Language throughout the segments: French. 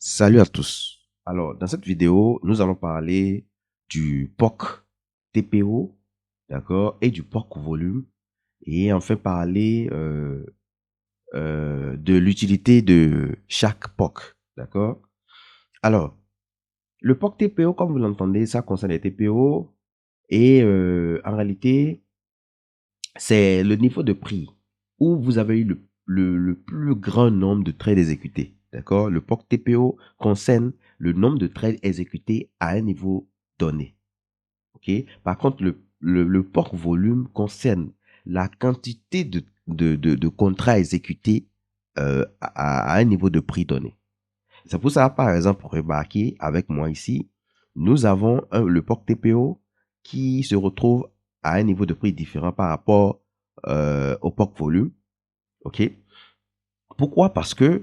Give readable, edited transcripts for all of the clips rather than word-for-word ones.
Salut à tous. Alors, dans cette vidéo, nous allons parler du POC TPO, d'accord, et du POC volume, et enfin parler de l'utilité de chaque POC, d'accord. Alors, le POC TPO, comme vous l'entendez, ça concerne les TPO, et en réalité, c'est le niveau de prix où vous avez eu le plus grand nombre de trades exécutés. D'accord? Le POC TPO concerne le nombre de trades exécutés à un niveau donné. OK? Par contre, le POC volume concerne la quantité de contrats exécutés à un niveau de prix donné. C'est pour ça, par exemple, remarquer avec moi ici, nous avons le POC TPO qui se retrouve à un niveau de prix différent par rapport au POC volume. OK? Pourquoi? Parce que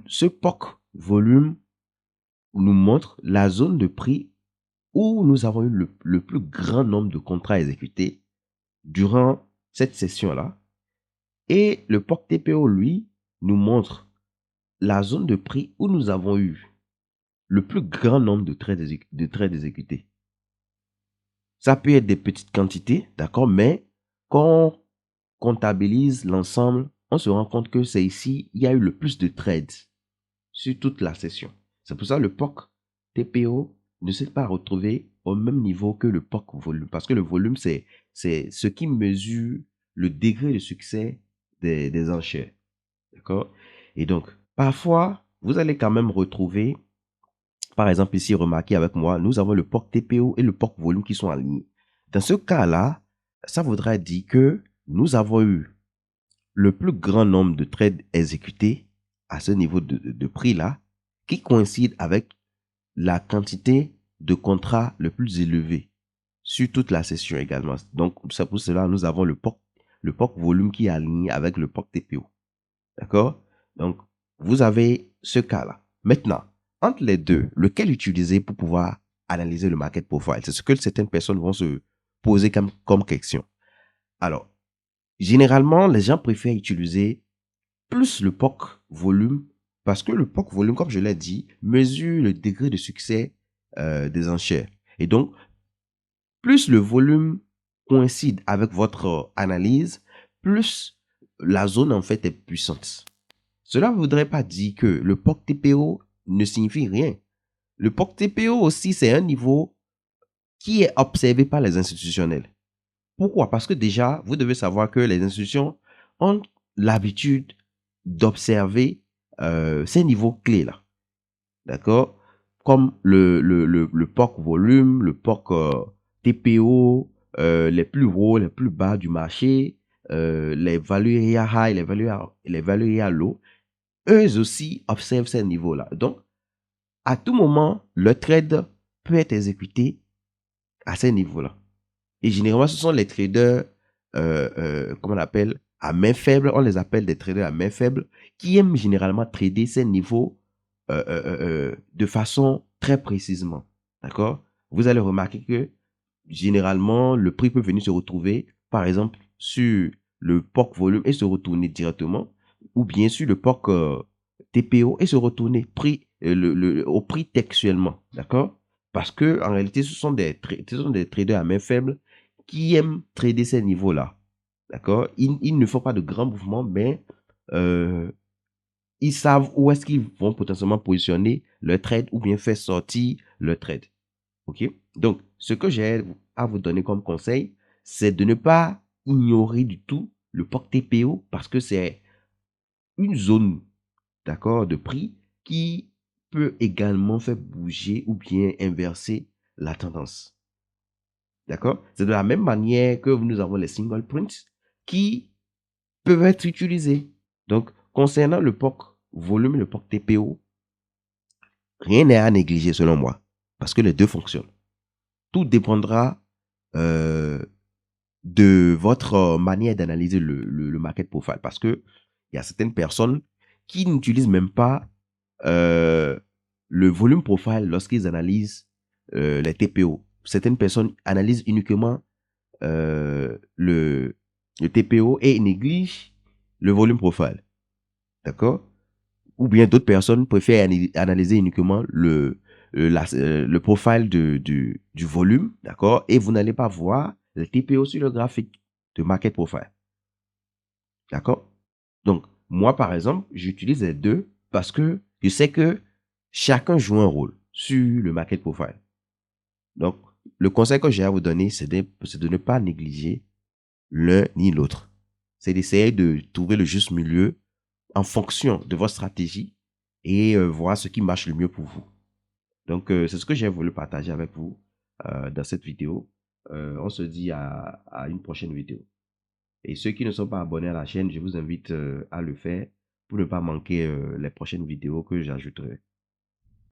ce POC volume nous montre la zone de prix où nous avons eu le plus grand nombre de contrats exécutés durant cette session-là. Et le POC TPO, lui, nous montre la zone de prix où nous avons eu le plus grand nombre de trades exécutés. Ça peut être des petites quantités, d'accord, mais quand on comptabilise l'ensemble, on se rend compte que c'est ici, il y a eu le plus de trades sur toute la session. C'est pour ça que le POC TPO ne s'est pas retrouvé au même niveau que le POC volume, parce que le volume, c'est ce qui mesure le degré de succès des enchères, d'accord. Et donc, parfois, vous allez quand même retrouver, par exemple ici, remarquez avec moi, nous avons le POC TPO et le POC volume qui sont alignés. Dans ce cas-là, ça voudrait dire que nous avons eu le plus grand nombre de trades exécutés à ce niveau de prix-là, qui coïncide avec la quantité de contrats le plus élevé sur toute la session également. Donc, c'est pour cela que nous avons le POC volume qui est aligné avec le POC TPO. D'accord? Donc, vous avez ce cas-là. Maintenant, entre les deux, lequel utiliser pour pouvoir analyser le market profile? C'est ce que certaines personnes vont se poser comme question. Alors, généralement, les gens préfèrent utiliser plus le POC volume parce que le POC volume, comme je l'ai dit, mesure le degré de succès des enchères. Et donc, plus le volume coïncide avec votre analyse, plus la zone en fait est puissante. Cela ne voudrait pas dire que le POC TPO ne signifie rien. Le POC TPO aussi, c'est un niveau qui est observé par les institutionnels. Pourquoi? Parce que déjà, vous devez savoir que les institutions ont l'habitude d'observer ces niveaux clés-là. D'accord? Comme le POC volume, le POC TPO, les plus hauts, les plus bas du marché, les value area high, les value area low, eux aussi observent ces niveaux-là. Donc, à tout moment, le trade peut être exécuté à ces niveaux-là. Et généralement, ce sont les traders, comment on appelle, à main faible, on les appelle des traders à main faible, qui aiment généralement trader ces niveaux de façon très précisément. D'accord? Vous allez remarquer que généralement, le prix peut venir se retrouver, par exemple, sur le POC volume et se retourner directement, ou bien sur le POC TPO et se retourner au prix textuellement. D'accord? Parce que en réalité, ce sont des traders à main faible qui aiment trader ces niveaux-là. D'accord? Ils ne font pas de grands mouvements, mais ils savent où est-ce qu'ils vont potentiellement positionner le trade ou bien faire sortir le trade. OK? Donc, ce que j'ai à vous donner comme conseil, c'est de ne pas ignorer du tout le POC TPO parce que c'est une zone, d'accord, de prix qui peut également faire bouger ou bien inverser la tendance. D'accord? C'est de la même manière que nous avons les single prints qui peuvent être utilisés. Donc, concernant le POC volume et le POC TPO, rien n'est à négliger selon moi parce que les deux fonctionnent. Tout dépendra de votre manière d'analyser le market profile parce que il y a certaines personnes qui n'utilisent même pas le volume profile lorsqu'ils analysent les TPO. Certaines personnes analysent uniquement le TPO et négligent le volume profile. D'accord? Ou bien d'autres personnes préfèrent analyser uniquement le profil du volume, d'accord? Et vous n'allez pas voir le TPO sur le graphique de market profile, d'accord? Donc, moi, par exemple, j'utilise les deux parce que je sais que chacun joue un rôle sur le market profile. Donc, le conseil que j'ai à vous donner, c'est de ne pas négliger l'un ni l'autre. C'est d'essayer de trouver le juste milieu en fonction de votre stratégie et voir ce qui marche le mieux pour vous. Donc, c'est ce que j'ai voulu partager avec vous dans cette vidéo. On se dit à une prochaine vidéo. Et ceux qui ne sont pas abonnés à la chaîne, je vous invite à le faire pour ne pas manquer les prochaines vidéos que j'ajouterai.